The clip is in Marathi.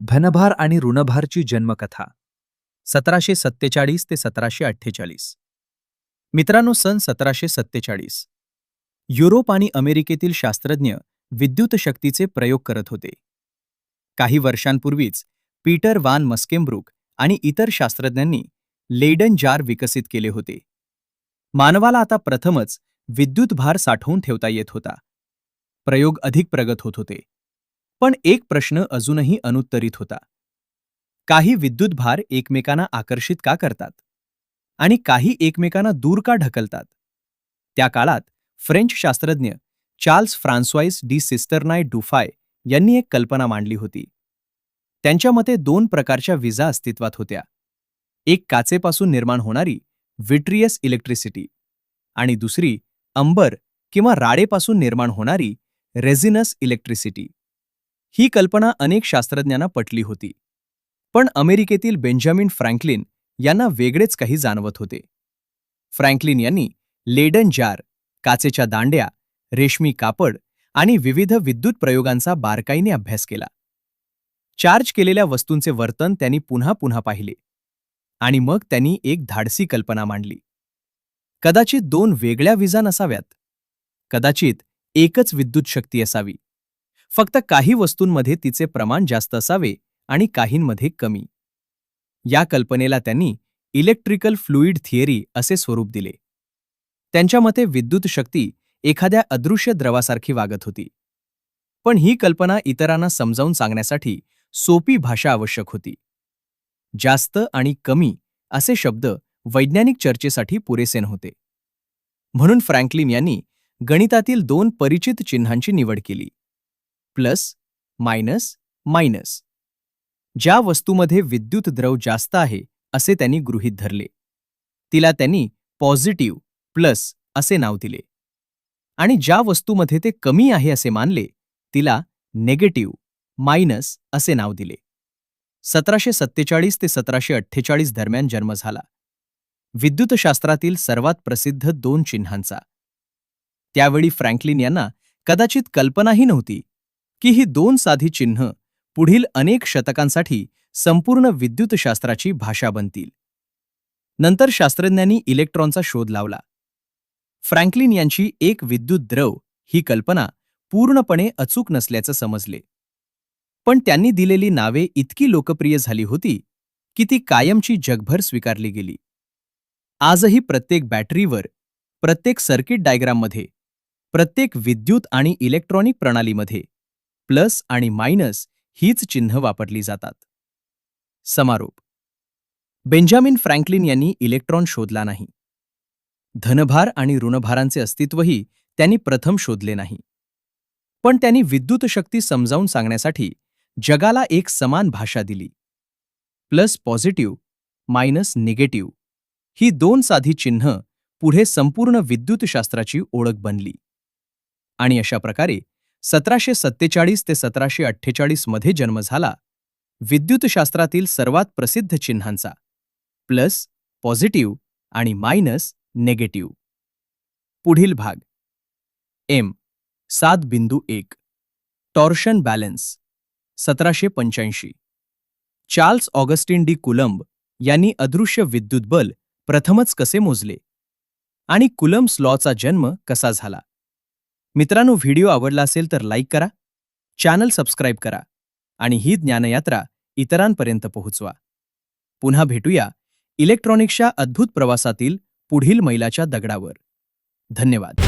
धनभार आणि ऋणभारची जन्मकथा 1747 ते 1748. मित्रांनो, सन 1747 युरोप आणि अमेरिकेतील शास्त्रज्ञ विद्युत शक्तीचे प्रयोग करत होते. काही वर्षांपूर्वीच पीटर वान मस्केंब्रूक आणि इतर शास्त्रज्ञांनी लेयडन जार विकसित केले होते. मानवाला आता प्रथमच विद्युत भार साठवून ठेवता येत होता. प्रयोग अधिक प्रगत होत होते. पण एक प्रश्न अजूनही अनुत्तरित होता. काही विद्युत भार एकमेकांना आकर्षित का करतात आणि काही एकमेकांना दूर का ढकलतात? त्या काळात फ्रेंच शास्त्रज्ञ चार्ल्स फ्रान्सवाइस डी सिस्टर्नाय डुफाय यांनी एक कल्पना मांडली होती. त्यांच्या मते दोन प्रकारच्या विजा अस्तित्वात होत्या. एक काचेपासून निर्माण होणारी विट्रियस इलेक्ट्रिसिटी आणि दुसरी अंबर किंवा राडेपासून निर्माण होणारी रेझिनस इलेक्ट्रिसिटी. ही कल्पना अनेक शास्त्रज्ञांना पटली होती. पण अमेरिकेतील बेंजामिन फ्रँकलिन यांना वेगळेच काही जाणवत होते. फ्रँकलिन यांनी लेयडन जार, काचेच्या दांड्या, रेशमी कापड आणि विविध विद्युत प्रयोगांचा बारकाईने अभ्यास केला. चार्ज केलेल्या वस्तूंचे वर्तन त्यांनी पुन्हा पुन्हा पाहिले आणि मग त्यांनी एक धाडसी कल्पना मांडली. कदाचित दोन वेगळ्या विजा नसाव्यात. कदाचित एकच विद्युत शक्ती असावी. फक्त काही वस्तूंमध्ये तिचे प्रमाण जास्त असावे आणि काहींमध्ये कमी. या कल्पनेला त्यांनी इलेक्ट्रिकल फ्लुइड थिअरी असे स्वरूप दिले. त्यांच्या मते विद्युत शक्ती एखाद्या अदृश्य द्रवासारखी वागत होती. पण ही कल्पना इतरांना समजावून सांगण्यासाठी सोपी भाषा आवश्यक होती. जास्त आणि कमी असे शब्द वैज्ञानिक चर्चेसाठी पुरेसे नव्हते. म्हणून फ्रँकलिन यांनी गणितातील दोन परिचित चिन्हांची निवड केली: प्लस, मायनस, मायनस. ज्या वस्तूमध्ये विद्युत द्रव जास्त आहे असे त्यांनी गृहीत धरले, तिला त्यांनी पॉझिटिव्ह, प्लस असे नाव दिले. आणि ज्या वस्तूमध्ये ते कमी आहे असे मानले, तिला नेगेटिव्ह, मायनस असे नाव दिले. 1747 ते 1748 दरम्यान जन्म झाला विद्युतशास्त्रातील सर्वात प्रसिद्ध दोन चिन्हांचा. त्यावेळी फ्रँकलिन यांना कदाचित कल्पनाही नव्हती की ही दोन साधी चिन्ह पुढील अनेक शतकांसाठी संपूर्ण विद्युतशास्त्राची भाषा बनतील. नंतर शास्त्रज्ञांनी इलेक्ट्रॉनचा शोध लावला. फ्रँकलिन यांची एक विद्युत द्रव ही कल्पना पूर्णपणे अचूक नसल्याचं समजले. पण त्यांनी दिलेली नावे इतकी लोकप्रिय झाली होती की ती कायमची जगभर स्वीकारली गेली. आजही प्रत्येक बॅटरीवर, प्रत्येक सर्किट डायग्राममध्ये, प्रत्येक विद्युत आणि इलेक्ट्रॉनिक प्रणालीमध्ये प्लस आणि मायनस हीच चिन्ह वापरली जातात. समारोप. बेंजामिन फ्रँकलिन यांनी इलेक्ट्रॉन शोधला नाही. धनभार आणि ऋणभारांचे अस्तित्वही त्यांनी प्रथम शोधले नाही. पण त्यांनी विद्युत शक्ती समजावून सांगण्यासाठी जगाला एक समान भाषा दिली. प्लस पॉझिटिव्ह, मायनस निगेटिव्ह ही दोन साधी चिन्ह पुढे संपूर्ण विद्युतशास्त्राची ओळख बनली. आणि अशा प्रकारे 1747 ते 1748 मध्ये जन्म झाला विद्युतशास्त्रातील सर्वात प्रसिद्ध चिन्हांचा: प्लस, पॉझिटिव्ह आणि मायनस, नेगेटिव्ह. पुढील भाग. M 7.1 torsion balance. 1785 Charles Augustin de Coulomb यांनी अदृश्य विद्युत बल प्रथमच कसे मोजले आणि कुलम्ब्स लॉचा जन्म कसा झाला? मित्रांनो, व्हिडिओ आवडला असेल तर लाईक करा, चॅनल सबस्क्राईब करा आणि ही ज्ञानयात्रा इतरांपर्यंत पोहोचवा. पुन्हा भेटूया इलेक्ट्रॉनिक्सच्या अद्भुत प्रवासातील पुढील मैलाच्या दगडावर. धन्यवाद.